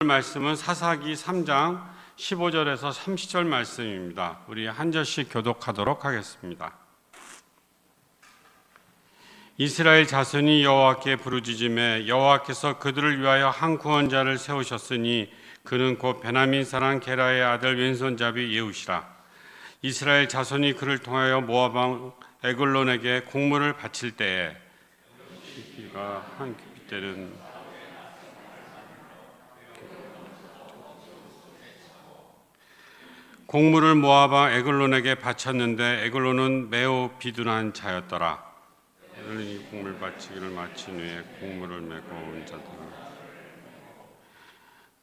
말씀은 사사기 3장 15절에서 30절 말씀입니다. 우리 한 절씩 교독하도록 하겠습니다. 이스라엘 자손이 여호와께 부르짖음에 여호와께서 그들을 위하여 한 구원자를 세우셨으니 그는 곧 베냐민 사람 게라의 아들 왼손잡이 예후시라. 이스라엘 자손이 그를 통하여 모압 왕 에글론에게 곡물을 바칠 때에 시기가 한 때는 곡물을 모압 왕 에글론에게 바쳤는데 에글론은 매우 비둔한 자였더라. 에글론이 곡물 바치기를 마친 후에 곡물을 메고 온 자들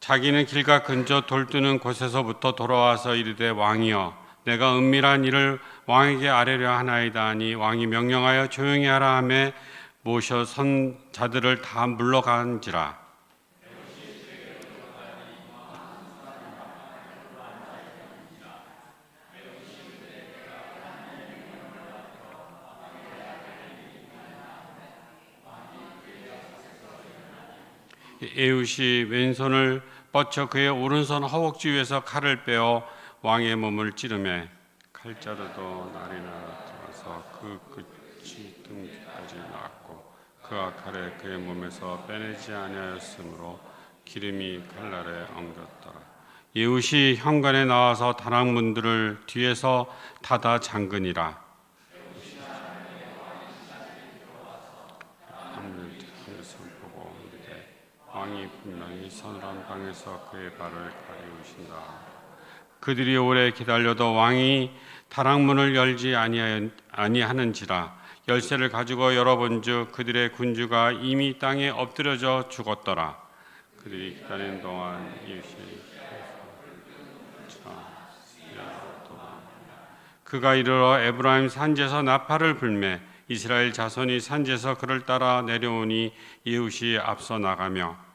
자기는 길가 근처 돌 뜨는 곳에서부터 돌아와서 이르되 왕이여 내가 은밀한 일을 왕에게 아뢰려 하나이다 하니 왕이 명령하여 조용히 하라 하매 모셔 선 자들을 다 물러간지라. 예후시 왼손을 뻗쳐 그의 오른손 허벅지 위에서 칼을 빼어 왕의 몸을 찌르매 칼자루도 날이나 들어서 그 끝이 등까지 나왔고 그가 칼에 그의 몸에서 빼내지 아니하였으므로 기름이 칼날에 엉겼더라. 예후시 현관에 나와서 다락문들을 뒤에서 닫아 잠그니라. 왕이 분명히 서늘한 방에서 그의 발을 가리우신다. 그들이 오래 기다려도 왕이 다락문을 열지 아니하는지라. 열쇠를 가지고 열어본즉 그들의 군주가 이미 땅에 엎드려져 죽었더라. 그들이 기다리는 동안 이웃이 그가 이르러 에브라임 산지에서 나팔을 불매 이스라엘 자손이 산지에서 그를 따라 내려오니 예후시 앞서 나가며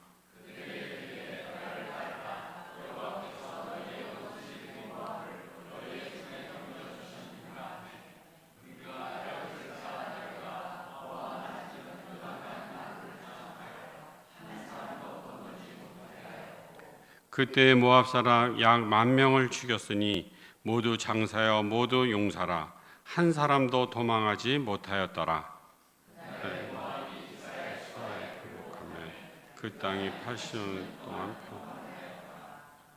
그때 모압 사람 약 10,000명을 죽였으니 모두 장사여 모두 용사라. 한 사람도 도망하지 못하였더라. 그 땅이 80년 동안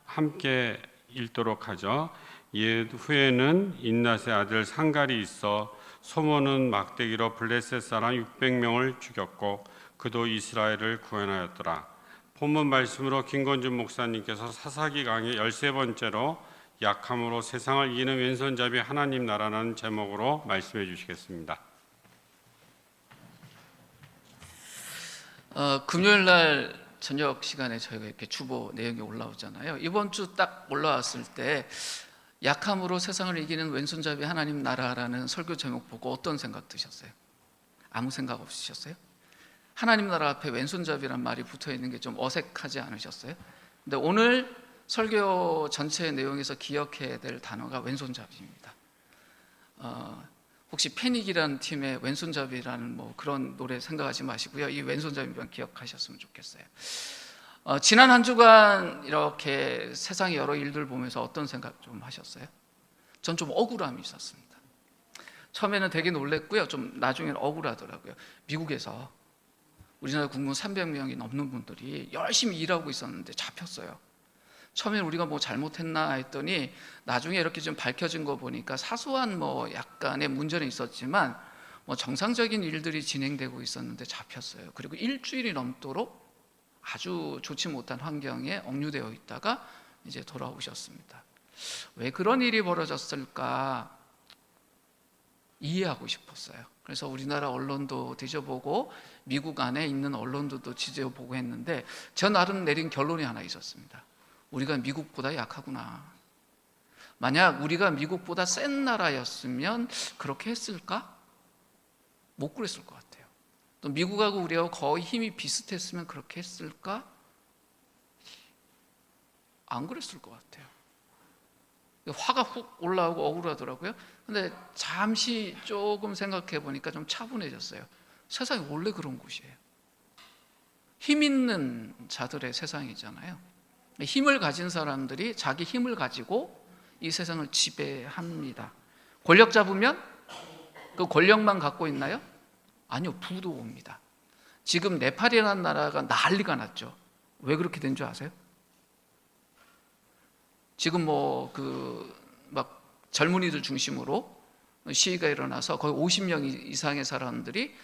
함께 읽도록 하죠. 옛 후에는 인낫의 아들 상갈이 있어 소몬은 막대기로 블레셋 사람 600명을 죽였고 그도 이스라엘을 구원하였더라. 본문 말씀으로 김건준 목사님께서 사사기 강의 13번째로 약함으로 세상을 이기는 왼손잡이 하나님 나라라는 제목으로 말씀해 주시겠습니다. 금요일 날 저녁 시간에 저희가 이렇게 주보 내용이 올라오잖아요. 이번 주 딱 올라왔을 때 약함으로 세상을 이기는 왼손잡이 하나님 나라라는 설교 제목 보고 어떤 생각 드셨어요? 아무 생각 없으셨어요? 하나님 나라 앞에 왼손잡이란 말이 붙어 있는 게 좀 어색하지 않으셨어요? 근데 오늘 설교 전체 내용에서 기억해야 될 단어가 왼손잡이입니다. 혹시 패닉이라는 팀의 왼손잡이라는 뭐 그런 노래 생각하지 마시고요. 이 왼손잡이만 기억하셨으면 좋겠어요. 지난 한 주간 이렇게 세상의 여러 일들 보면서 어떤 생각 좀 하셨어요? 전 좀 억울함이 있었습니다. 처음에는 되게 놀랬고요. 좀 나중에는 억울하더라고요. 미국에서 우리나라 국민 300명이 넘는 분들이 열심히 일하고 있었는데 잡혔어요. 처음에는 우리가 뭐 잘못했나 했더니 나중에 이렇게 좀 밝혀진 거 보니까 사소한 뭐 약간의 문제는 있었지만 뭐 정상적인 일들이 진행되고 있었는데 잡혔어요. 그리고 일주일이 넘도록 아주 좋지 못한 환경에 억류되어 있다가 이제 돌아오셨습니다. 왜 그런 일이 벌어졌을까 이해하고 싶었어요. 그래서 우리나라 언론도 뒤져보고 미국 안에 있는 언론들도 뒤져보고 했는데 저 나름 내린 결론이 하나 있었습니다. 우리가 미국보다 약하구나. 만약 우리가 미국보다 센 나라였으면 그렇게 했을까? 못 그랬을 것 같아요. 또 미국하고 우리하고 거의 힘이 비슷했으면 그렇게 했을까? 안 그랬을 것 같아요. 화가 훅 올라오고 억울하더라고요. 근데 잠시 조금 생각해 보니까 좀 차분해졌어요. 세상이 원래 그런 곳이에요. 힘 있는 자들의 세상이잖아요. 힘을 가진 사람들이 자기 힘을 가지고 이 세상을 지배합니다. 권력 잡으면 그 권력만 갖고 있나요? 아니요, 부도 옵니다. 지금 네팔이라는 나라가 난리가 났죠. 왜 그렇게 된 줄 아세요? 지금 막 젊은이들 중심으로 시위가 일어나서 거의 50명 이상의 사람들이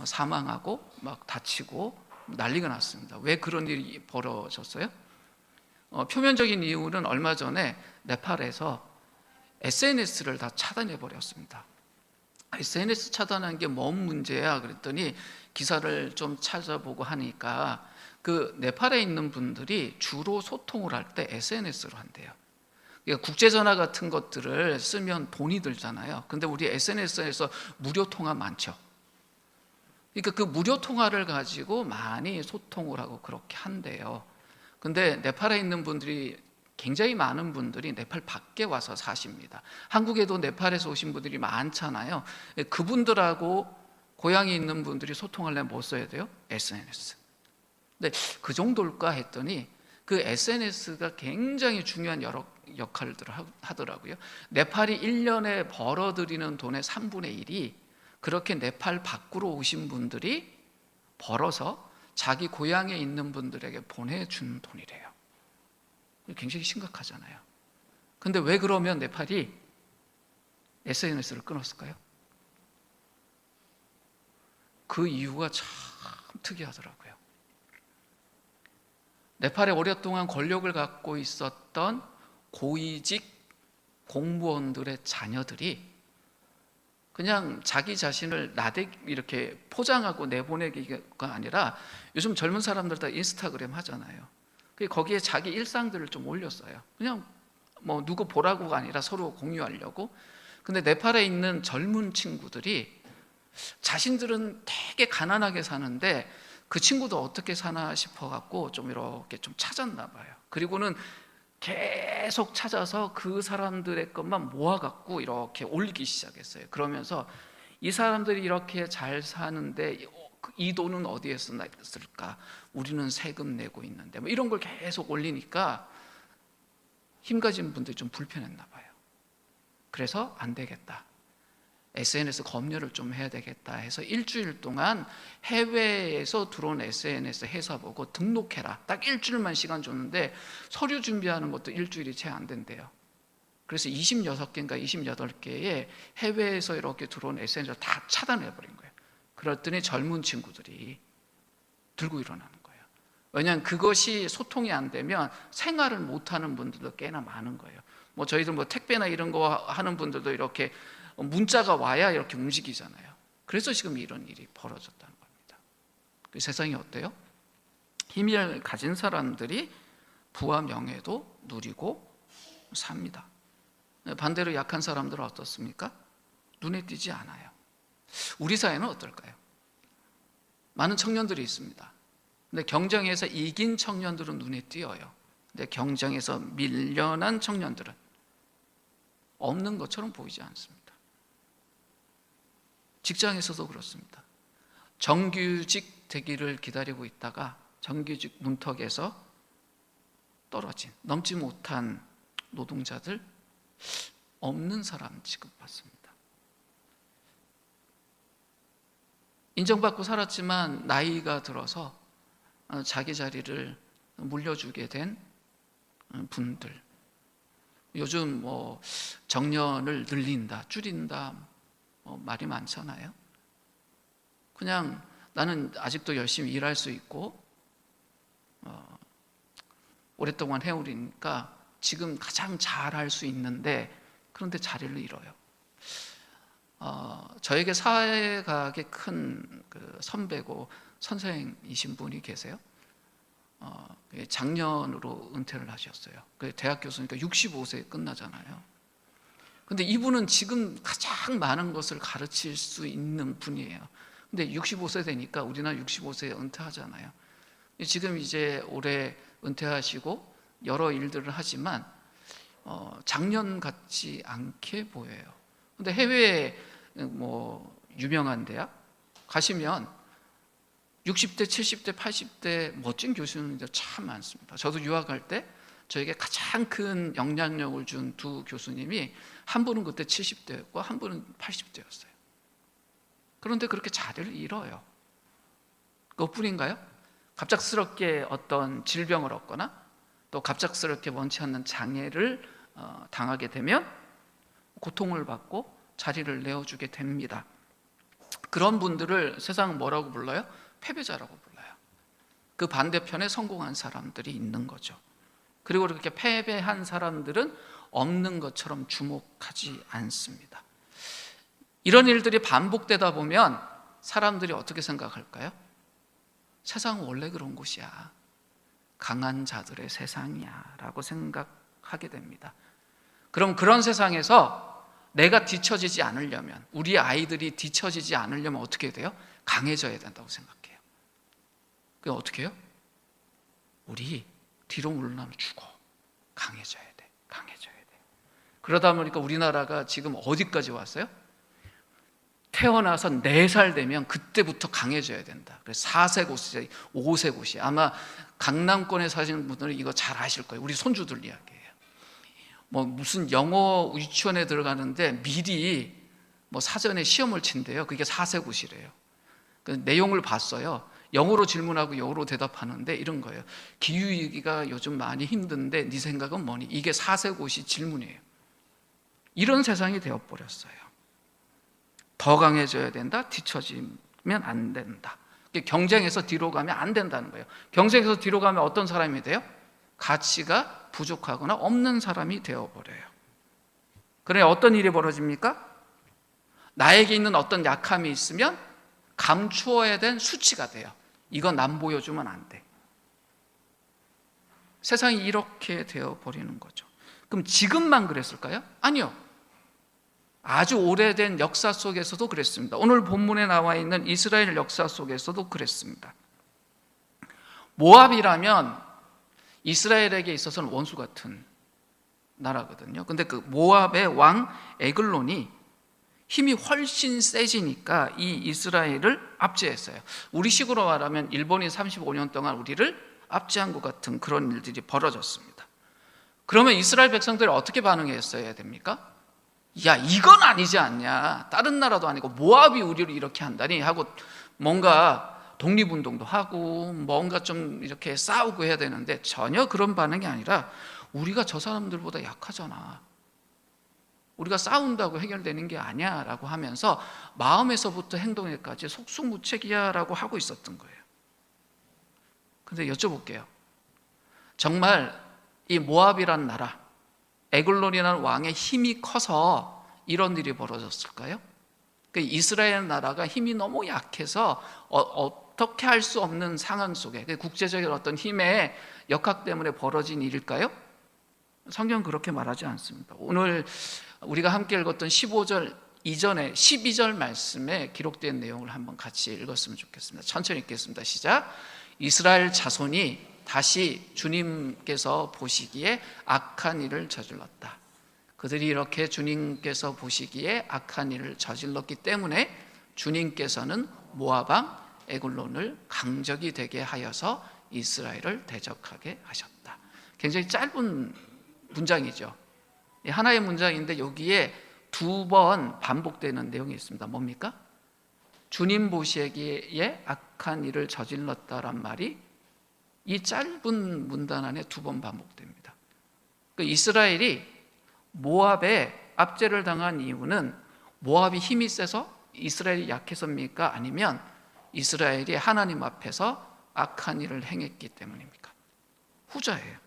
사망하고 막 다치고 난리가 났습니다. 왜 그런 일이 벌어졌어요? 표면적인 이유는 얼마 전에 네팔에서 SNS를 다 차단해 버렸습니다. SNS 차단한 게 뭔 문제야? 그랬더니 기사를 좀 찾아보고 하니까 그 네팔에 있는 분들이 주로 소통을 할 때 SNS로 한대요. 그러니까 국제전화 같은 것들을 쓰면 돈이 들잖아요. 근데 우리 SNS에서 무료 통화 많죠. 그러니까 그 무료 통화를 가지고 많이 소통을 하고 그렇게 한대요. 근데 네팔에 있는 분들이 굉장히 많은 분들이 네팔 밖에 와서 사십니다. 한국에도 네팔에서 오신 분들이 많잖아요. 그분들하고 고향에 있는 분들이 소통하려면 뭐 써야 돼요? SNS. 근데 그 정도일까 했더니 그 SNS가 굉장히 중요한 여러 역할들을 하더라고요. 네팔이 1년에 벌어들이는 돈의 3분의 1이 그렇게 네팔 밖으로 오신 분들이 벌어서 자기 고향에 있는 분들에게 보내준 돈이래요. 굉장히 심각하잖아요. 근데 왜 그러면 네팔이 SNS를 끊었을까요? 그 이유가 참 특이하더라고요. 네팔에 오랫동안 권력을 갖고 있었던 고위직 공무원들의 자녀들이 그냥 자기 자신을 이렇게 포장하고 내보내기가 아니라 요즘 젊은 사람들 다 인스타그램 하잖아요. 거기에 자기 일상들을 좀 올렸어요. 그냥 뭐 누구 보라고가 아니라 서로 공유하려고. 근데 네팔에 있는 젊은 친구들이 자신들은 되게 가난하게 사는데 그 친구도 어떻게 사나 싶어갖고 좀 이렇게 좀 찾았나 봐요. 그리고는 계속 찾아서 그 사람들의 것만 모아갖고 이렇게 올리기 시작했어요. 그러면서 이 사람들이 이렇게 잘 사는데 이 돈은 어디에 썼을까? 우리는 세금 내고 있는데 뭐 이런 걸 계속 올리니까 힘 가진 분들이 좀 불편했나 봐요. 그래서 안 되겠다. SNS 검열을 좀 해야 되겠다 해서 일주일 동안 해외에서 들어온 SNS 회사 보고 등록해라. 딱 일주일만 시간 줬는데 서류 준비하는 것도 일주일이 채 안 된대요. 그래서 26개인가 28개의 해외에서 이렇게 들어온 SNS를 다 차단해버린 거예요. 그랬더니 젊은 친구들이 들고 일어나는 거예요. 왜냐하면 그것이 소통이 안 되면 생활을 못하는 분들도 꽤나 많은 거예요. 뭐 저희들 뭐 택배나 이런 거 하는 분들도 이렇게 문자가 와야 이렇게 움직이잖아요. 그래서 지금 이런 일이 벌어졌다는 겁니다. 그 세상이 어때요? 힘을 가진 사람들이 부와 명예도 누리고 삽니다. 반대로 약한 사람들은 어떻습니까? 눈에 띄지 않아요. 우리 사회는 어떨까요? 많은 청년들이 있습니다. 근데 경쟁에서 이긴 청년들은 눈에 띄어요. 근데 경쟁에서 밀려난 청년들은 없는 것처럼 보이지 않습니다. 직장에서도 그렇습니다. 정규직 되기를 기다리고 있다가 정규직 문턱에서 떨어진 넘지 못한 노동자들 없는 사람 취급받습니다. 인정받고 살았지만 나이가 들어서 자기 자리를 물려주게 된 분들, 요즘 뭐 정년을 늘린다, 줄인다 말이 많잖아요. 그냥 나는 아직도 열심히 일할 수 있고 오랫동안 해오리니까 지금 가장 잘할 수 있는데 그런데 자리를 잃어요. 저에게 사회각의 큰 그 선배고 선생이신 분이 계세요. 작년으로 은퇴를 하셨어요. 대학 교수니까 65세에 끝나잖아요. 근데 이분은 지금 가장 많은 것을 가르칠 수 있는 분이에요. 근데 65세 되니까 우리나라 65세에 은퇴하잖아요. 지금 이제 올해 은퇴하시고 여러 일들을 하지만 작년 같지 않게 보여요. 근데 해외에 뭐 유명한 대학 가시면 60대, 70대, 80대 멋진 교수님들 참 많습니다. 저도 유학할 때 저에게 가장 큰 영향력을 준 두 교수님이 한 분은 그때 70대였고 한 분은 80대였어요. 그런데 그렇게 자리를 잃어요. 그것뿐인가요? 갑작스럽게 어떤 질병을 얻거나 또 갑작스럽게 원치 않는 장애를 당하게 되면 고통을 받고 자리를 내어주게 됩니다. 그런 분들을 세상은 뭐라고 불러요? 패배자라고 불러요. 그 반대편에 성공한 사람들이 있는 거죠. 그리고 그렇게 패배한 사람들은 없는 것처럼 주목하지 않습니다. 이런 일들이 반복되다 보면 사람들이 어떻게 생각할까요? 세상은 원래 그런 곳이야. 강한 자들의 세상이야 라고 생각하게 됩니다. 그럼 그런 세상에서 내가 뒤처지지 않으려면, 우리 아이들이 뒤처지지 않으려면 어떻게 돼요? 강해져야 된다고 생각해요. 그게 어떻게 해요? 우리 뒤로 물러나주고 강해져야 돼. 강해져야 돼. 그러다 보니까 우리나라가 지금 어디까지 왔어요? 태어나서 4살 되면 그때부터 강해져야 된다. 그래서 4세 고시, 5세 고시. 아마 강남권에 사시는 분들은 이거 잘 아실 거예요. 우리 손주들 이야기예요. 뭐 무슨 영어 유치원에 들어가는데 미리 뭐 사전에 시험을 친대요. 그게 4세 고시래요. 그 내용을 봤어요. 영어로 질문하고 영어로 대답하는데 이런 거예요. 기후위기가 요즘 많이 힘든데 네 생각은 뭐니? 이게 4세 고시 질문이에요. 이런 세상이 되어버렸어요. 더 강해져야 된다. 뒤처지면 안 된다. 경쟁에서 뒤로 가면 안 된다는 거예요. 경쟁에서 뒤로 가면 어떤 사람이 돼요? 가치가 부족하거나 없는 사람이 되어버려요. 그래 어떤 일이 벌어집니까? 나에게 있는 어떤 약함이 있으면 감추어야 된 수치가 돼요. 이거 남 보여주면 안 돼. 세상이 이렇게 되어버리는 거죠. 그럼 지금만 그랬을까요? 아니요. 아주 오래된 역사 속에서도 그랬습니다. 오늘 본문에 나와 있는 이스라엘 역사 속에서도 그랬습니다. 모압이라면 이스라엘에게 있어서는 원수 같은 나라거든요. 근데 그 모압의 왕 에글론이 힘이 훨씬 세지니까 이 이스라엘을 압제했어요. 우리식으로 말하면 일본이 35년 동안 우리를 압제한 것 같은 그런 일들이 벌어졌습니다. 그러면 이스라엘 백성들이 어떻게 반응했어야 됩니까? 야, 이건 아니지 않냐. 다른 나라도 아니고 모압이 우리를 이렇게 한다니 하고 뭔가 독립운동도 하고 뭔가 좀 이렇게 싸우고 해야 되는데 전혀 그런 반응이 아니라 우리가 저 사람들보다 약하잖아. 우리가 싸운다고 해결되는 게 아니야 라고 하면서 마음에서부터 행동에까지 속수무책이야 라고 하고 있었던 거예요. 근데 여쭤볼게요. 정말 이 모압이란 나라, 에글론이라는 왕의 힘이 커서 이런 일이 벌어졌을까요? 이스라엘 나라가 힘이 너무 약해서 어떻게 할 수 없는 상황 속에 국제적인 어떤 힘의 역학 때문에 벌어진 일일까요? 성경은 그렇게 말하지 않습니다. 오늘 우리가 함께 읽었던 15절 이전에 12절 말씀에 기록된 내용을 한번 같이 읽었으면 좋겠습니다. 천천히 읽겠습니다. 시작. 이스라엘 자손이 다시 주님께서 보시기에 악한 일을 저질렀다. 그들이 이렇게 주님께서 보시기에 악한 일을 저질렀기 때문에 주님께서는 모압 왕 에글론을 강적이 되게 하여서 이스라엘을 대적하게 하셨다. 굉장히 짧은 문장이죠. 하나의 문장인데 여기에 2번 반복되는 내용이 있습니다. 뭡니까? 주님 보시기에 악한 일을 저질렀다란 말이 이 짧은 문단 안에 2번 반복됩니다. 이스라엘이 모압에 압제를 당한 이유는 모압이 힘이 세서 이스라엘이 약해서입니까? 아니면 이스라엘이 하나님 앞에서 악한 일을 행했기 때문입니까? 후자예요.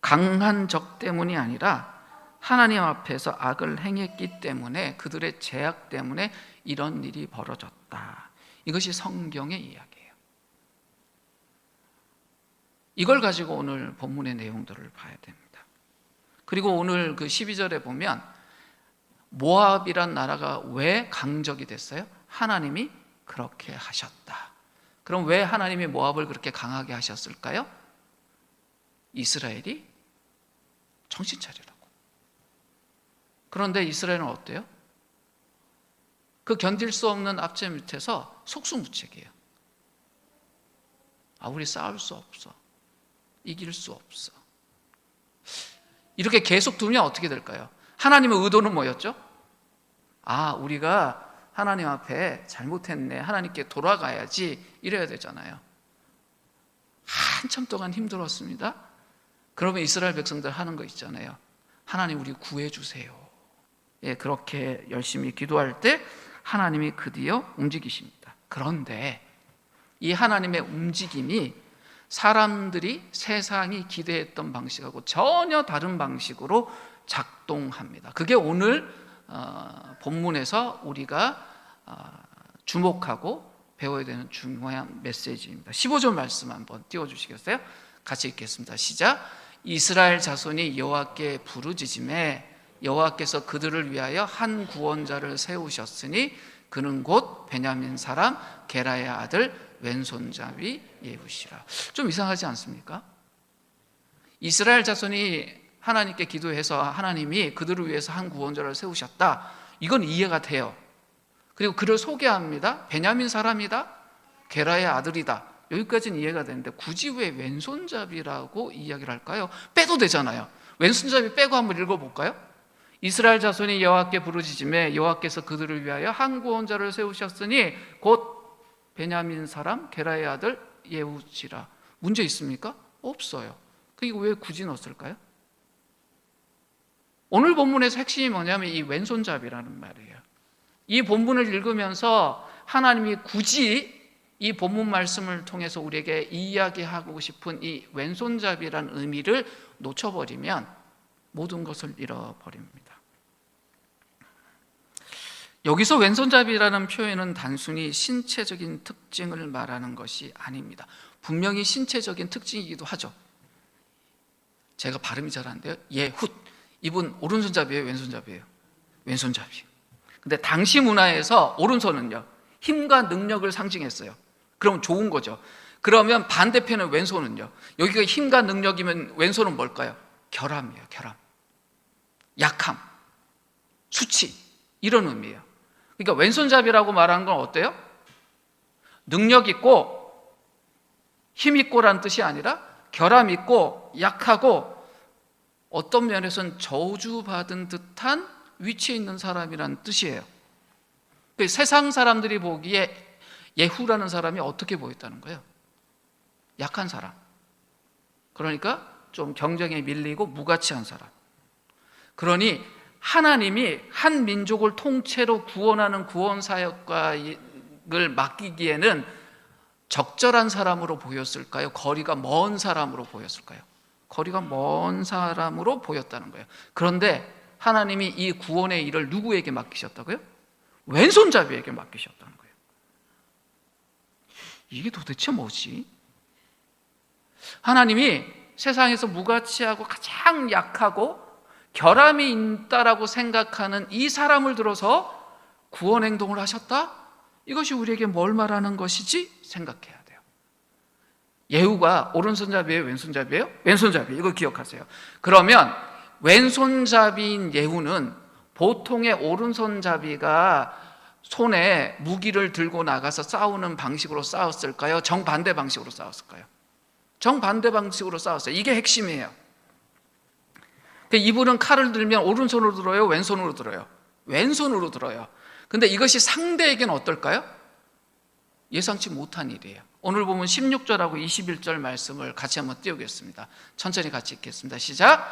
강한 적 때문이 아니라 하나님 앞에서 악을 행했기 때문에 그들의 죄악 때문에 이런 일이 벌어졌다. 이것이 성경의 이야기예요. 이걸 가지고 오늘 본문의 내용들을 봐야 됩니다. 그리고 오늘 그 12절에 보면 모압이란 나라가 왜 강적이 됐어요? 하나님이 그렇게 하셨다. 그럼 왜 하나님이 모압을 그렇게 강하게 하셨을까요? 이스라엘이 정신 차리라고. 그런데 이스라엘은 어때요? 그 견딜 수 없는 압제 밑에서 속수무책이에요. 우리 싸울 수 없어. 이길 수 없어. 이렇게 계속 두면 어떻게 될까요? 하나님의 의도는 뭐였죠? 우리가 하나님 앞에 잘못했네. 하나님께 돌아가야지. 이래야 되잖아요. 한참 동안 힘들었습니다. 그러면 이스라엘 백성들 하는 거 있잖아요. 하나님 우리 구해주세요. 그렇게 열심히 기도할 때 하나님이 드디어 움직이십니다. 그런데 이 하나님의 움직임이 사람들이 세상이 기대했던 방식하고 전혀 다른 방식으로 작동합니다. 그게 오늘 본문에서 우리가 주목하고 배워야 되는 중요한 메시지입니다. 15절 말씀 한번 띄워주시겠어요? 같이 읽겠습니다. 시작. 이스라엘 자손이 여호와께 부르짖음에 여호와께서 그들을 위하여 한 구원자를 세우셨으니 그는 곧 베냐민 사람 게라의 아들 왼손잡이 예후시라. 좀 이상하지 않습니까? 이스라엘 자손이 하나님께 기도해서 하나님이 그들을 위해서 한 구원자를 세우셨다. 이건 이해가 돼요. 그리고 그를 소개합니다. 베냐민 사람이다. 게라의 아들이다. 여기까지는 이해가 되는데 굳이 왜 왼손잡이라고 이야기를 할까요? 빼도 되잖아요. 왼손잡이 빼고 한번 읽어볼까요? 이스라엘 자손이 여호와께 부르짖음에 여호와께서 그들을 위하여 한 구원자를 세우셨으니 곧 베냐민 사람 게라의 아들 예후시라. 문제 있습니까? 없어요. 그게 왜 굳이 넣었을까요? 오늘 본문에서 핵심이 뭐냐면 이 왼손잡이라는 말이에요. 이 본문을 읽으면서 하나님이 굳이 이 본문 말씀을 통해서 우리에게 이야기하고 싶은 이 왼손잡이라는 의미를 놓쳐버리면 모든 것을 잃어버립니다. 여기서 왼손잡이라는 표현은 단순히 신체적인 특징을 말하는 것이 아닙니다. 분명히 신체적인 특징이기도 하죠. 제가 발음이 잘 안 돼요. 예훗. 이분 오른손잡이에요, 왼손잡이에요? 왼손잡이. 근데 당시 문화에서 오른손은요, 힘과 능력을 상징했어요. 그럼 좋은 거죠. 그러면 반대편의 왼손은요, 여기가 힘과 능력이면 왼손은 뭘까요? 결함이에요, 결함. 약함, 수치, 이런 의미예요. 그러니까 왼손잡이라고 말하는 건 어때요? 능력 있고 힘 있고라는 뜻이 아니라 결함 있고 약하고 어떤 면에서는 저주받은 듯한 위치에 있는 사람이라는 뜻이에요. 세상 사람들이 보기에 예후라는 사람이 어떻게 보였다는 거예요? 약한 사람. 그러니까 좀 경쟁에 밀리고 무가치한 사람. 그러니 하나님이 한 민족을 통째로 구원하는 구원 사역을 맡기기에는 적절한 사람으로 보였을까요? 거리가 먼 사람으로 보였을까요? 거리가 먼 사람으로 보였다는 거예요. 그런데 하나님이 이 구원의 일을 누구에게 맡기셨다고요? 왼손잡이에게 맡기셨다는 거예요. 이게 도대체 뭐지? 하나님이 세상에서 무가치하고 가장 약하고 결함이 있다라고 생각하는 이 사람을 들어서 구원 행동을 하셨다? 이것이 우리에게 뭘 말하는 것이지? 생각해야 돼요. 예후가 오른손잡이에요? 왼손잡이에요? 왼손잡이. 이거 기억하세요. 그러면 왼손잡이인 예후는 보통의 오른손잡이가 손에 무기를 들고 나가서 싸우는 방식으로 싸웠을까요? 정반대 방식으로 싸웠을까요? 정반대 방식으로 싸웠어요. 이게 핵심이에요. 이분은 칼을 들면 오른손으로 들어요? 왼손으로 들어요? 왼손으로 들어요. 근데 이것이 상대에게는 어떨까요? 예상치 못한 일이에요. 오늘 보면 16절하고 21절 말씀을 같이 한번 띄우겠습니다. 천천히 같이 읽겠습니다. 시작.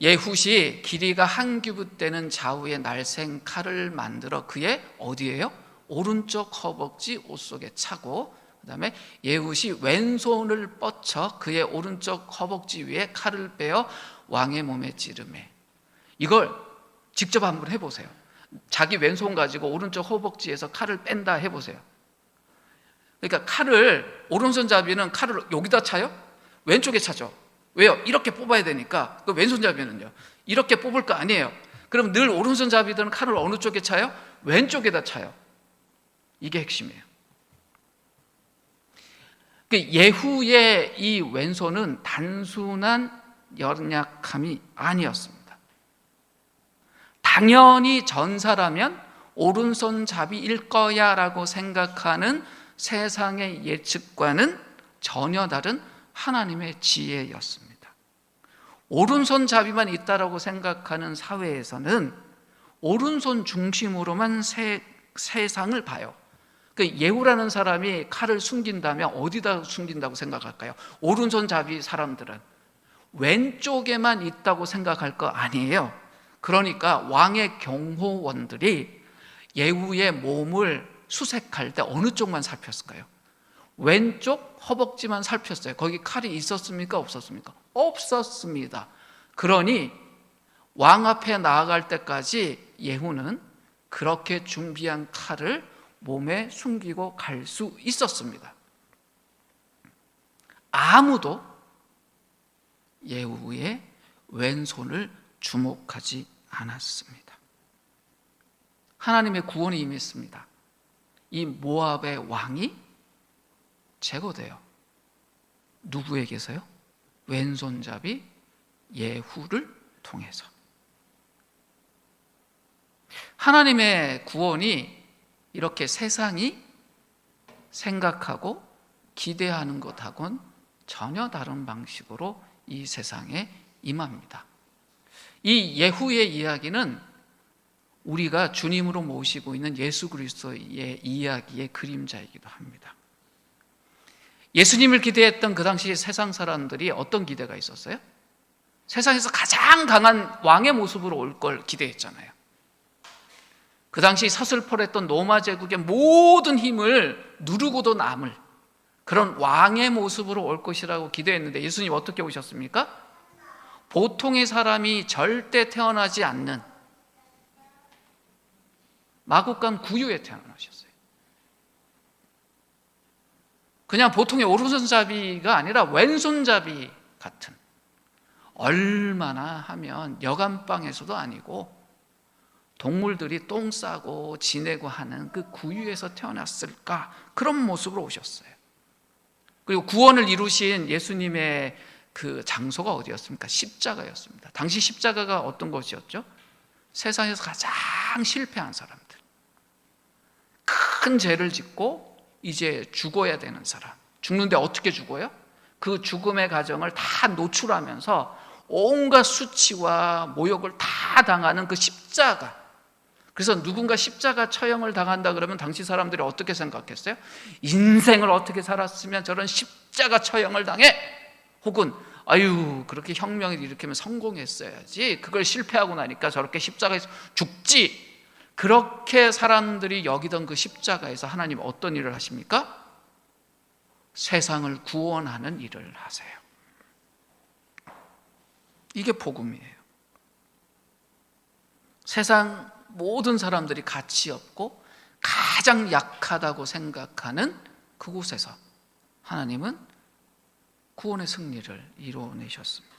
예훗이 길이가 한 규빗 되는 좌우의 날쌘 칼을 만들어 그의 어디예요? 오른쪽 허벅지 옷 속에 차고, 그 다음에 예훗이 왼손을 뻗쳐 그의 오른쪽 허벅지 위에 칼을 빼어 왕의 몸에 찌르매. 이걸 직접 한번 해보세요. 자기 왼손 가지고 오른쪽 허벅지에서 칼을 뺀다 해보세요. 그러니까 칼을, 오른손잡이는 칼을 여기다 차요? 왼쪽에 차죠. 왜요? 이렇게 뽑아야 되니까. 그 왼손잡이는요, 이렇게 뽑을 거 아니에요. 그럼 늘 오른손잡이들은 칼을 어느 쪽에 차요? 왼쪽에다 차요. 이게 핵심이에요. 예후의 이 왼손은 단순한 연약함이 아니었습니다. 당연히 전사라면 오른손잡이일 거야 라고 생각하는 세상의 예측과는 전혀 다른 하나님의 지혜였습니다. 오른손잡이만 있다라고 생각하는 사회에서는 오른손 중심으로만 세상을 봐요. 그 예후라는 사람이 칼을 숨긴다면 어디다 숨긴다고 생각할까요? 오른손잡이 사람들은 왼쪽에만 있다고 생각할 거 아니에요. 그러니까 왕의 경호원들이 예후의 몸을 수색할 때 어느 쪽만 살폈을까요? 왼쪽 허벅지만 살폈어요. 거기 칼이 있었습니까? 없었습니까? 없었습니다. 그러니 왕 앞에 나아갈 때까지 예후는 그렇게 준비한 칼을 몸에 숨기고 갈 수 있었습니다. 아무도 예후의 왼손을 주목하지 않았습니다. 하나님의 구원이 임했습니다. 이 모압의 왕이 제거돼요. 누구에게서요? 왼손잡이 예후를 통해서. 하나님의 구원이 이렇게 세상이 생각하고 기대하는 것하고는 전혀 다른 방식으로 이 세상에 임합니다. 이 예후의 이야기는 우리가 주님으로 모시고 있는 예수 그리스도의 이야기의 그림자이기도 합니다. 예수님을 기대했던 그 당시 세상 사람들이 어떤 기대가 있었어요? 세상에서 가장 강한 왕의 모습으로 올 걸 기대했잖아요. 그 당시 서슬퍼랬던 로마 제국의 모든 힘을 누르고도 남을 그런 왕의 모습으로 올 것이라고 기대했는데 예수님 어떻게 오셨습니까? 보통의 사람이 절대 태어나지 않는 마국간 구유에 태어나셨어요. 그냥 보통의 오른손잡이가 아니라 왼손잡이 같은, 얼마나 하면 여간방에서도 아니고 동물들이 똥 싸고 지내고 하는 그 구유에서 태어났을까, 그런 모습으로 오셨어요. 그리고 구원을 이루신 예수님의 그 장소가 어디였습니까? 십자가였습니다. 당시 십자가가 어떤 것이었죠? 세상에서 가장 실패한 사람들, 큰 죄를 짓고 이제 죽어야 되는 사람, 죽는데 어떻게 죽어요? 그 죽음의 과정을 다 노출하면서 온갖 수치와 모욕을 다 당하는 그 십자가. 그래서 누군가 십자가 처형을 당한다 그러면 당시 사람들이 어떻게 생각했어요? 인생을 어떻게 살았으면 저런 십자가 처형을 당해? 혹은 아유, 그렇게 혁명을 일으키면 성공했어야지, 그걸 실패하고 나니까 저렇게 십자가에서 죽지. 그렇게 사람들이 여기던 그 십자가에서 하나님 어떤 일을 하십니까? 세상을 구원하는 일을 하세요. 이게 복음이에요. 세상 모든 사람들이 가치 없고 가장 약하다고 생각하는 그곳에서 하나님은 구원의 승리를 이루어내셨습니다.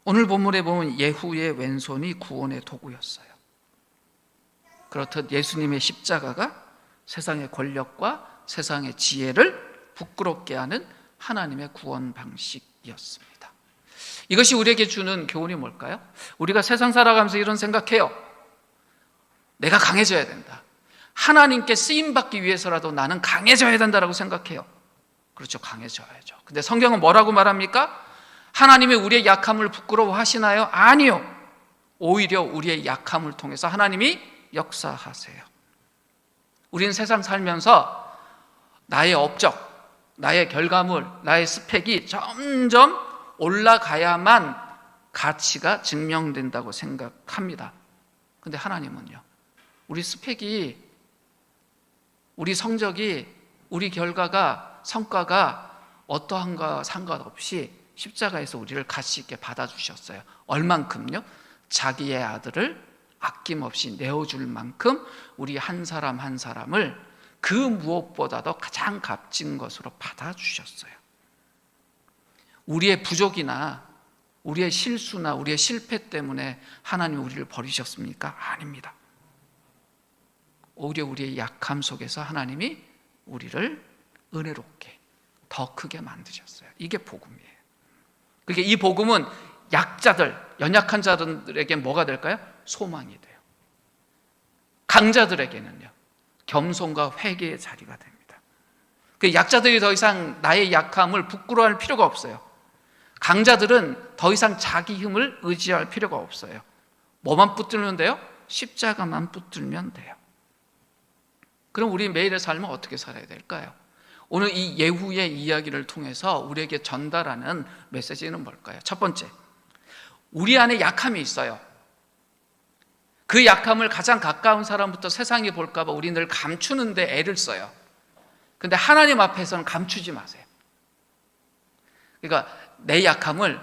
오늘 본문에 보면 예후의 왼손이 구원의 도구였어요. 그렇듯 예수님의 십자가가 세상의 권력과 세상의 지혜를 부끄럽게 하는 하나님의 구원 방식이었습니다. 이것이 우리에게 주는 교훈이 뭘까요? 우리가 세상 살아가면서 이런 생각해요. 내가 강해져야 된다. 하나님께 쓰임받기 위해서라도 나는 강해져야 된다라고 생각해요. 그렇죠, 강해져야죠. 근데 성경은 뭐라고 말합니까? 하나님이 우리의 약함을 부끄러워하시나요? 아니요. 오히려 우리의 약함을 통해서 하나님이 역사하세요. 우리는 세상 살면서 나의 업적, 나의 결과물, 나의 스펙이 점점 올라가야만 가치가 증명된다고 생각합니다. 근데 하나님은요, 우리 스펙이, 우리 성적이, 우리 결과가, 성과가 어떠한가 상관없이 십자가에서 우리를 가치 있게 받아주셨어요. 얼만큼요? 자기의 아들을 아낌없이 내어줄 만큼 우리 한 사람 한 사람을 그 무엇보다도 가장 값진 것으로 받아주셨어요. 우리의 부족이나 우리의 실수나 우리의 실패 때문에 하나님이 우리를 버리셨습니까? 아닙니다. 오히려 우리의 약함 속에서 하나님이 우리를 은혜롭게 더 크게 만드셨어요. 이게 복음이에요. 그러니까 이 복음은 약자들, 연약한 자들에게 뭐가 될까요? 소망이 돼요. 강자들에게는요, 겸손과 회개의 자리가 됩니다. 그 약자들이 더 이상 나의 약함을 부끄러워할 필요가 없어요. 강자들은 더 이상 자기 힘을 의지할 필요가 없어요. 뭐만 붙들면 돼요? 십자가만 붙들면 돼요. 그럼 우리 매일의 삶은 어떻게 살아야 될까요? 오늘 이 예후의 이야기를 통해서 우리에게 전달하는 메시지는 뭘까요? 첫 번째, 우리 안에 약함이 있어요. 그 약함을 가장 가까운 사람부터 세상이 볼까 봐 우리 늘 감추는데 애를 써요. 근데 하나님 앞에서는 감추지 마세요. 그러니까 내 약함을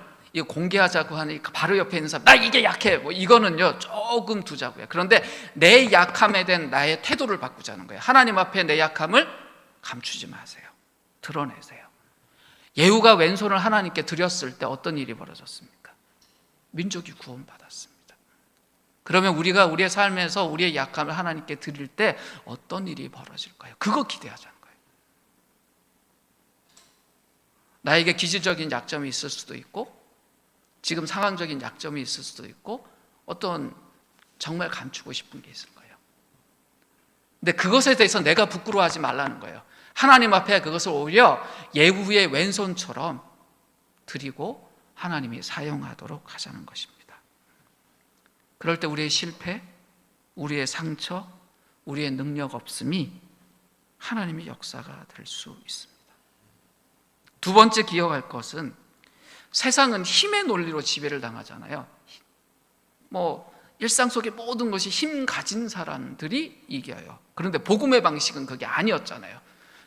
공개하자고 하니까 바로 옆에 있는 사람, 나 이게 약해, 뭐 이거는요 조금 두자고요. 그런데 내 약함에 대한 나의 태도를 바꾸자는 거예요. 하나님 앞에 내 약함을 감추지 마세요. 드러내세요. 예후가 왼손을 하나님께 드렸을 때 어떤 일이 벌어졌습니까? 민족이 구원받았습니다. 그러면 우리가 우리의 삶에서 우리의 약함을 하나님께 드릴 때 어떤 일이 벌어질까요? 그거 기대하자는 거예요. 나에게 기질적인 약점이 있을 수도 있고, 지금 상황적인 약점이 있을 수도 있고, 어떤 정말 감추고 싶은 게 있을 거예요. 근데 그것에 대해서 내가 부끄러워하지 말라는 거예요. 하나님 앞에 그것을 오히려 예후의 왼손처럼 드리고 하나님이 사용하도록 하자는 것입니다. 그럴 때 우리의 실패, 우리의 상처, 우리의 능력 없음이 하나님의 역사가 될 수 있습니다. 두 번째 기억할 것은, 세상은 힘의 논리로 지배를 당하잖아요. 일상 속의 모든 것이 힘 가진 사람들이 이겨요. 그런데 복음의 방식은 그게 아니었잖아요.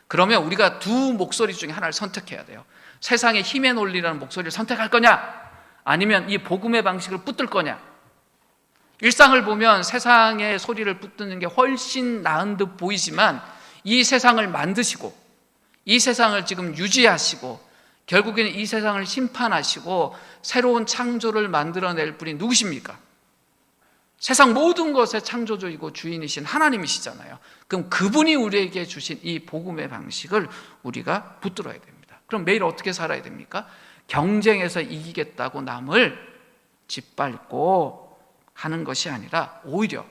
그러면 우리가 두 목소리 중에 하나를 선택해야 돼요. 세상의 힘의 논리라는 목소리를 선택할 거냐, 아니면 이 복음의 방식을 붙들 거냐. 일상을 보면 세상의 소리를 붙드는 게 훨씬 나은 듯 보이지만, 이 세상을 만드시고 이 세상을 지금 유지하시고 결국에는 이 세상을 심판하시고 새로운 창조를 만들어낼 분이 누구십니까? 세상 모든 것의 창조주이고 주인이신 하나님이시잖아요. 그럼 그분이 우리에게 주신 이 복음의 방식을 우리가 붙들어야 됩니다. 그럼 매일 어떻게 살아야 됩니까? 경쟁에서 이기겠다고 남을 짓밟고 하는 것이 아니라 오히려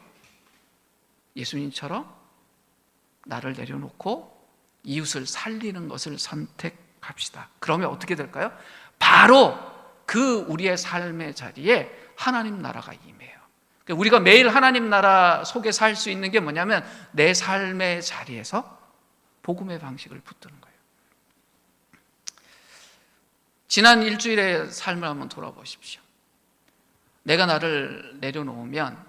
예수님처럼 나를 내려놓고 이웃을 살리는 것을 선택합시다. 그러면 어떻게 될까요? 바로 그 우리의 삶의 자리에 하나님 나라가 임해요. 우리가 매일 하나님 나라 속에 살 수 있는 게 뭐냐면, 내 삶의 자리에서 복음의 방식을 붙드는 거예요. 지난 일주일의 삶을 한번 돌아보십시오. 내가 나를 내려놓으면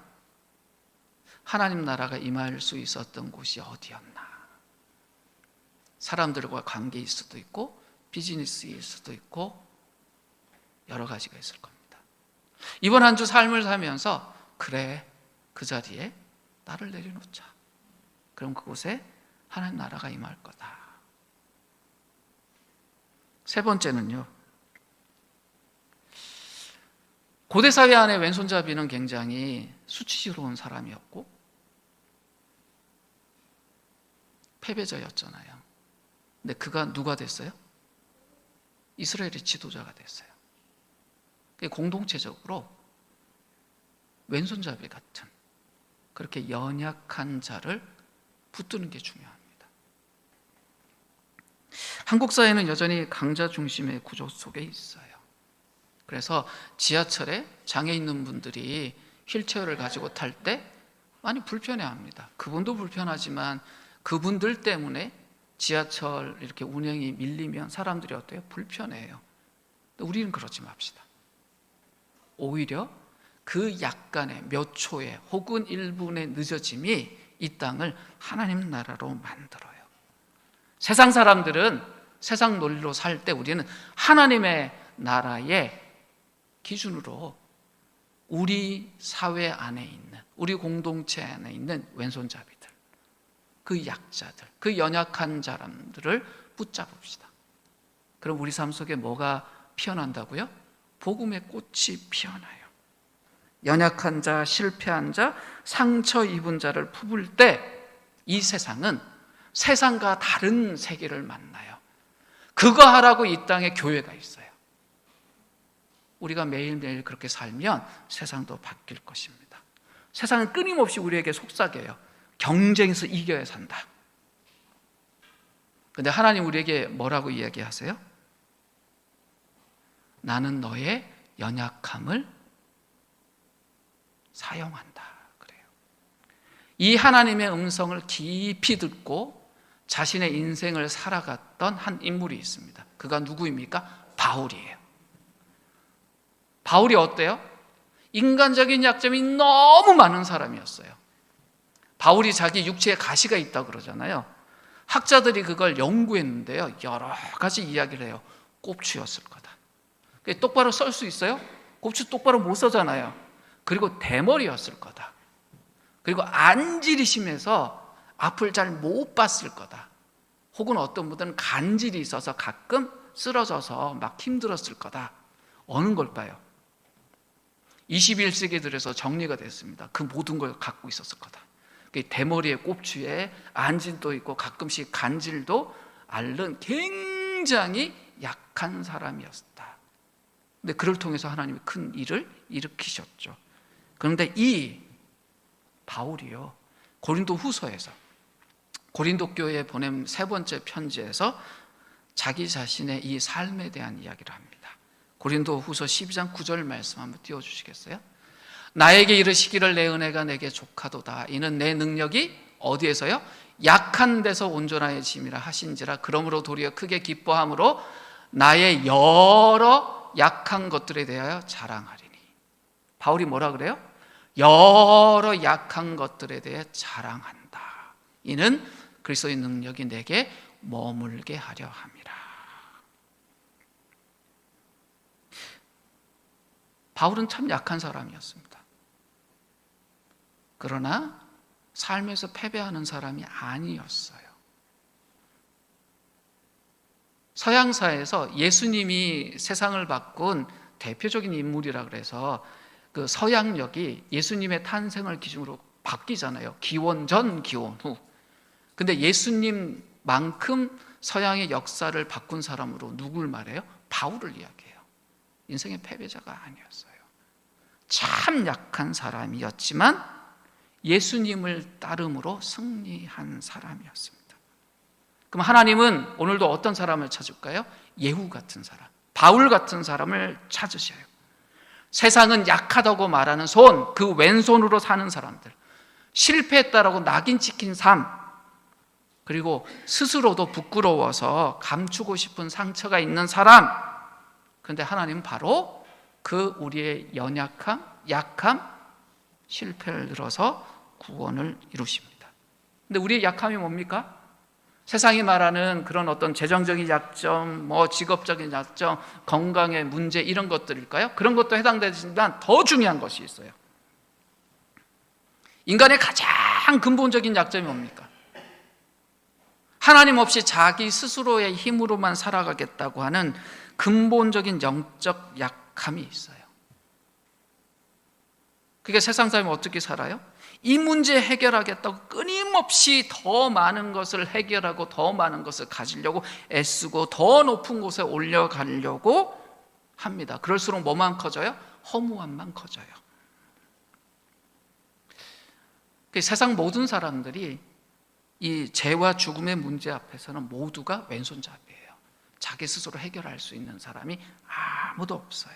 하나님 나라가 임할 수 있었던 곳이 어디였나? 사람들과 관계일 수도 있고, 비즈니스일 수도 있고, 여러 가지가 있을 겁니다. 이번 한 주 삶을 살면서, 그래, 그 자리에 나를 내려놓자. 그럼 그곳에 하나님 나라가 임할 거다. 세 번째는요, 고대 사회 안에 왼손잡이는 굉장히 수치스러운 사람이었고 패배자였잖아요. 근데 그가 누가 됐어요? 이스라엘의 지도자가 됐어요. 공동체적으로 왼손잡이 같은 그렇게 연약한 자를 붙드는 게 중요합니다. 한국 사회는 여전히 강자 중심의 구조 속에 있어요. 그래서 지하철에 장애 있는 분들이 휠체어를 가지고 탈 때 많이 불편해합니다. 그분도 불편하지만 그분들 때문에 지하철 이렇게 운행이 밀리면 사람들이 어때요? 불편해요. 우리는 그러지 맙시다. 오히려 그 약간의 몇 초의 혹은 1분의 늦어짐이 이 땅을 하나님 나라로 만들어요. 세상 사람들은 세상 논리로 살 때 우리는 하나님의 나라의 기준으로 우리 사회 안에 있는, 우리 공동체 안에 있는 왼손잡이들, 그 약자들, 그 연약한 사람들을 붙잡읍시다. 그럼 우리 삶 속에 뭐가 피어난다고요? 복음의 꽃이 피어나요. 연약한 자, 실패한 자, 상처 입은 자를 품을 때 이 세상은 세상과 다른 세계를 만나요. 그거 하라고 이 땅에 교회가 있어요. 우리가 매일매일 그렇게 살면 세상도 바뀔 것입니다. 세상은 끊임없이 우리에게 속삭여요. 경쟁에서 이겨야 산다. 근데 하나님 우리에게 뭐라고 이야기하세요? 나는 너의 연약함을 사용한다 그래요. 이 하나님의 음성을 깊이 듣고 자신의 인생을 살아갔던 한 인물이 있습니다. 그가 누구입니까? 바울이에요. 바울이 어때요? 인간적인 약점이 너무 많은 사람이었어요. 바울이 자기 육체에 가시가 있다고 그러잖아요. 학자들이 그걸 연구했는데요, 여러 가지 이야기를 해요. 꼽추였을 거다. 똑바로 설 수 있어요? 꼽추 똑바로 못 서잖아요. 그리고 대머리였을 거다. 그리고 안질이 심해서 앞을 잘 못 봤을 거다. 혹은 어떤 분들은 간질이 있어서 가끔 쓰러져서 막 힘들었을 거다. 어느 걸까요? 21세기에 들어서 정리가 됐습니다. 그 모든 걸 갖고 있었을 거다. 대머리에 꼽추에 안질도 있고 가끔씩 간질도 앓는 굉장히 약한 사람이었다. 근데 그를 통해서 하나님이 큰 일을 일으키셨죠. 그런데 이 바울이요, 고린도 후서에서, 고린도 교회에 보낸 세 번째 편지에서 자기 자신의 이 삶에 대한 이야기를 합니다. 고린도 후서 12장 9절 말씀 한번 띄워주시겠어요? 나에게 이르시기를 내 은혜가 내게 족하도다. 이는 내 능력이 어디에서요? 약한 데서 온전하여짐이라 하신지라. 그러므로 도리어 크게 기뻐함으로 나의 여러 약한 것들에 대하여 자랑하리니. 바울이 뭐라 그래요? 여러 약한 것들에 대해 자랑한다. 이는 그리스도의 능력이 내게 머물게 하려 함이라. 바울은 참 약한 사람이었습니다. 그러나 삶에서 패배하는 사람이 아니었어요. 서양사에서 예수님이 세상을 바꾼 대표적인 인물이라 그래서 그 서양력이 예수님의 탄생을 기준으로 바뀌잖아요. 기원 전, 기원 후. 근데 예수님만큼 서양의 역사를 바꾼 사람으로 누굴 말해요? 바울을 이야기해요. 인생의 패배자가 아니었어요. 참 약한 사람이었지만 예수님을 따름으로 승리한 사람이었습니다. 그럼 하나님은 오늘도 어떤 사람을 찾을까요? 예후 같은 사람, 바울 같은 사람을 찾으셔요. 세상은 약하다고 말하는 손, 그 왼손으로 사는 사람들, 실패했다라고 낙인 찍힌 삶, 그리고 스스로도 부끄러워서 감추고 싶은 상처가 있는 사람. 그런데 하나님은 바로 그 우리의 연약함, 약함, 실패를 들어서 구원을 이루십니다. 근데 우리의 약함이 뭡니까? 세상이 말하는 그런 어떤 재정적인 약점, 직업적인 약점, 건강의 문제 이런 것들일까요? 그런 것도 해당되지만 더 중요한 것이 있어요. 인간의 가장 근본적인 약점이 뭡니까? 하나님 없이 자기 스스로의 힘으로만 살아가겠다고 하는 근본적인 영적 약함이 있어요. 그게 세상 사람이 어떻게 살아요? 이 문제 해결하겠다고 끊임없이 더 많은 것을 해결하고 더 많은 것을 가지려고 애쓰고 더 높은 곳에 올려가려고 합니다. 그럴수록 뭐만 커져요? 허무함만 커져요. 세상 모든 사람들이 이 죄와 죽음의 문제 앞에서는 모두가 왼손잡이에요. 자기 스스로 해결할 수 있는 사람이 아무도 없어요.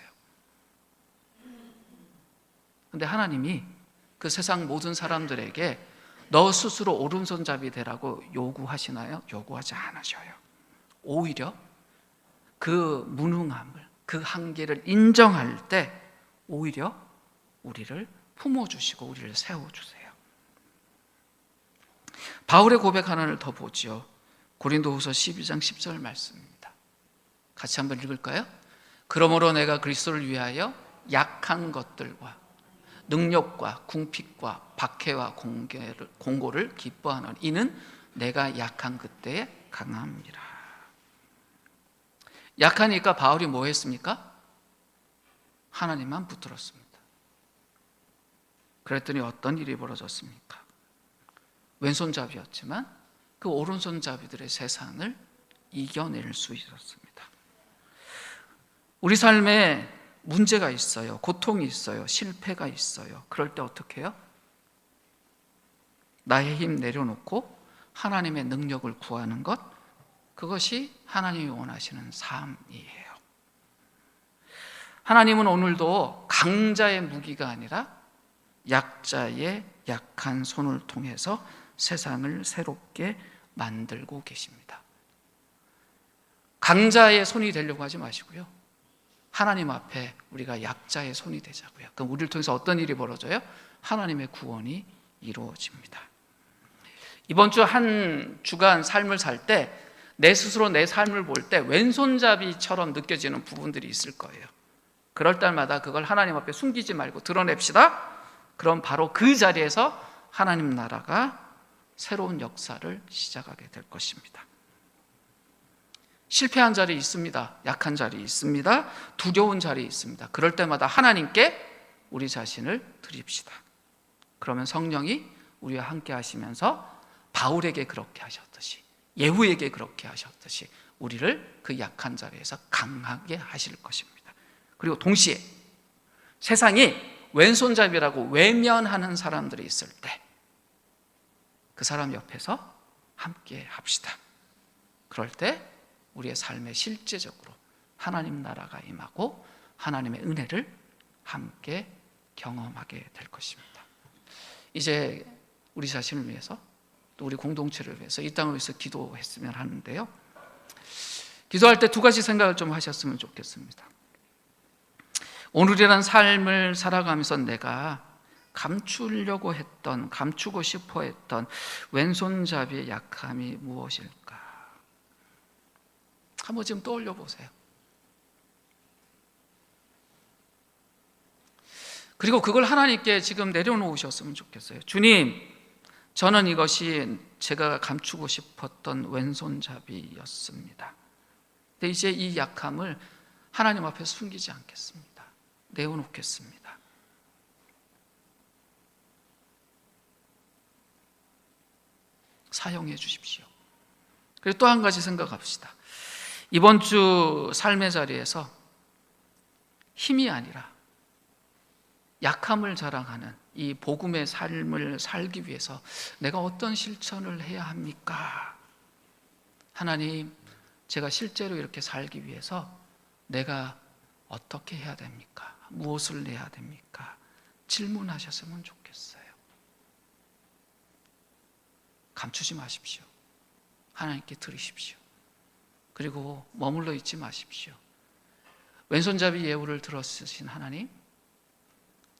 그런데 하나님이 그 세상 모든 사람들에게 너 스스로 오른손잡이 되라고 요구하시나요? 요구하지 않으셔요. 오히려 그 무능함을, 그 한계를 인정할 때 오히려 우리를 품어주시고 우리를 세워주세요. 바울의 고백 하나를 더 보죠. 고린도후서 12장 10절 말씀입니다. 같이 한번 읽을까요? 그러므로 내가 그리스도를 위하여 약한 것들과 능력과 궁핍과 박해와 공고를 기뻐하노니 이는 내가 약한 그때에 강함이라. 약하니까 바울이 뭐 했습니까? 하나님만 붙들었습니다. 그랬더니 어떤 일이 벌어졌습니까? 왼손잡이였지만 그 오른손잡이들의 세상을 이겨낼 수 있었습니다. 우리 삶에 문제가 있어요. 고통이 있어요. 실패가 있어요. 그럴 때 어떻게 해요? 나의 힘 내려놓고 하나님의 능력을 구하는 것, 그것이 하나님이 원하시는 삶이에요. 하나님은 오늘도 강자의 무기가 아니라 약자의 약한 손을 통해서 세상을 새롭게 만들고 계십니다. 강자의 손이 되려고 하지 마시고요, 하나님 앞에 우리가 약자의 손이 되자고요. 그럼 우리를 통해서 어떤 일이 벌어져요? 하나님의 구원이 이루어집니다. 이번 주 한 주간 삶을 살 때 내 스스로 내 삶을 볼 때 왼손잡이처럼 느껴지는 부분들이 있을 거예요. 그럴 때마다 그걸 하나님 앞에 숨기지 말고 드러냅시다. 그럼 바로 그 자리에서 하나님 나라가 새로운 역사를 시작하게 될 것입니다. 실패한 자리 있습니다. 약한 자리 있습니다. 두려운 자리 있습니다. 그럴 때마다 하나님께 우리 자신을 드립시다. 그러면 성령이 우리와 함께 하시면서 바울에게 그렇게 하셨듯이, 예후에게 그렇게 하셨듯이 우리를 그 약한 자리에서 강하게 하실 것입니다. 그리고 동시에 세상이 왼손잡이라고 외면하는 사람들이 있을 때 그 사람 옆에서 함께 합시다. 그럴 때 우리의 삶에 실제적으로 하나님 나라가 임하고 하나님의 은혜를 함께 경험하게 될 것입니다. 이제 우리 자신을 위해서 또 우리 공동체를 위해서 이 땅을 위해서 기도했으면 하는데요, 기도할 때 두 가지 생각을 좀 하셨으면 좋겠습니다. 오늘이란 삶을 살아가면서 내가 감추려고 했던, 감추고 싶어 했던 왼손잡이의 약함이 무엇일까? 한번 지금 떠올려 보세요. 그리고 그걸 하나님께 지금 내려놓으셨으면 좋겠어요. 주님, 저는 이것이 제가 감추고 싶었던 왼손잡이였습니다. 근데 이제 이 약함을 하나님 앞에 숨기지 않겠습니다. 내어놓겠습니다. 사용해 주십시오. 그리고 또 한 가지 생각합시다. 이번 주 삶의 자리에서 힘이 아니라 약함을 자랑하는 이 복음의 삶을 살기 위해서 내가 어떤 실천을 해야 합니까? 하나님, 제가 실제로 이렇게 살기 위해서 내가 어떻게 해야 됩니까? 무엇을 해야 됩니까? 질문하셨으면 좋겠어요. 감추지 마십시오. 하나님께 드리십시오. 그리고 머물러 있지 마십시오. 왼손잡이 예후를 들었으신 하나님,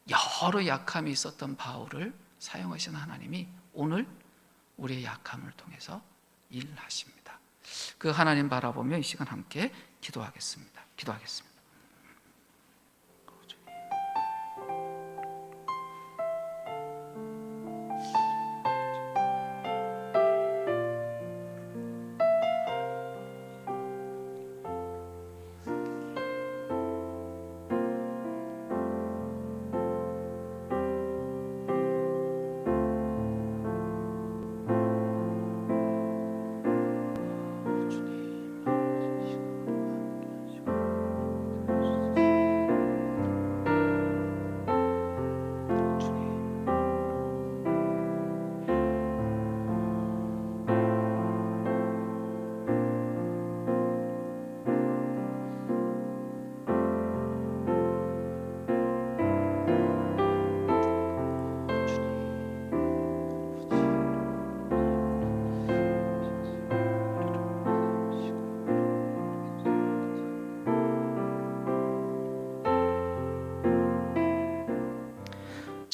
여러 약함이 있었던 바울을 사용하신 하나님이 오늘 우리의 약함을 통해서 일하십니다. 그 하나님 바라보며 이 시간 함께 기도하겠습니다. 기도하겠습니다.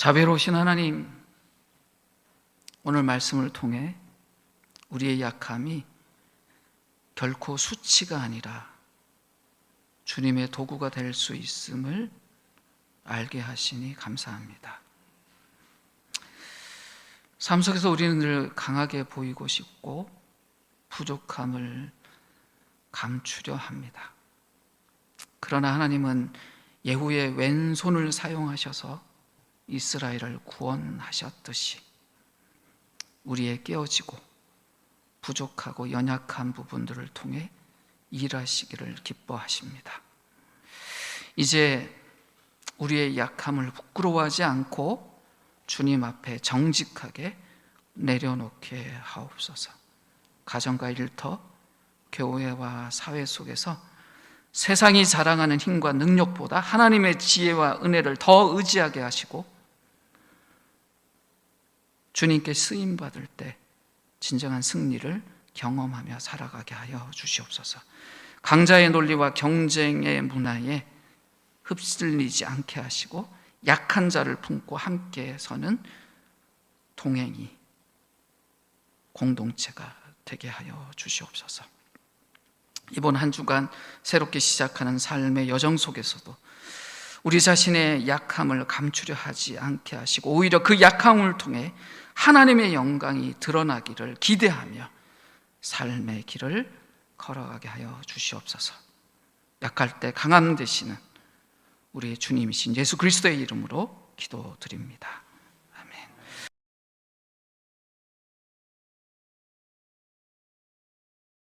자비로우신 하나님, 오늘 말씀을 통해 우리의 약함이 결코 수치가 아니라 주님의 도구가 될 수 있음을 알게 하시니 감사합니다. 삶 속에서 우리는 늘 강하게 보이고 싶고 부족함을 감추려 합니다. 그러나 하나님은 예후의 왼손을 사용하셔서 이스라엘을 구원하셨듯이 우리의 깨어지고 부족하고 연약한 부분들을 통해 일하시기를 기뻐하십니다. 이제 우리의 약함을 부끄러워하지 않고 주님 앞에 정직하게 내려놓게 하옵소서. 가정과 일터, 교회와 사회 속에서 세상이 자랑하는 힘과 능력보다 하나님의 지혜와 은혜를 더 의지하게 하시고 주님께 쓰임받을 때 진정한 승리를 경험하며 살아가게 하여 주시옵소서. 강자의 논리와 경쟁의 문화에 휩쓸리지 않게 하시고 약한 자를 품고 함께 서는 동행이 공동체가 되게 하여 주시옵소서. 이번 한 주간 새롭게 시작하는 삶의 여정 속에서도 우리 자신의 약함을 감추려 하지 않게 하시고 오히려 그 약함을 통해 하나님의 영광이 드러나기를 기대하며 삶의 길을 걸어가게 하여 주시옵소서. 약할 때 강함 되시는 우리의 주님이신 예수 그리스도의 이름으로 기도드립니다.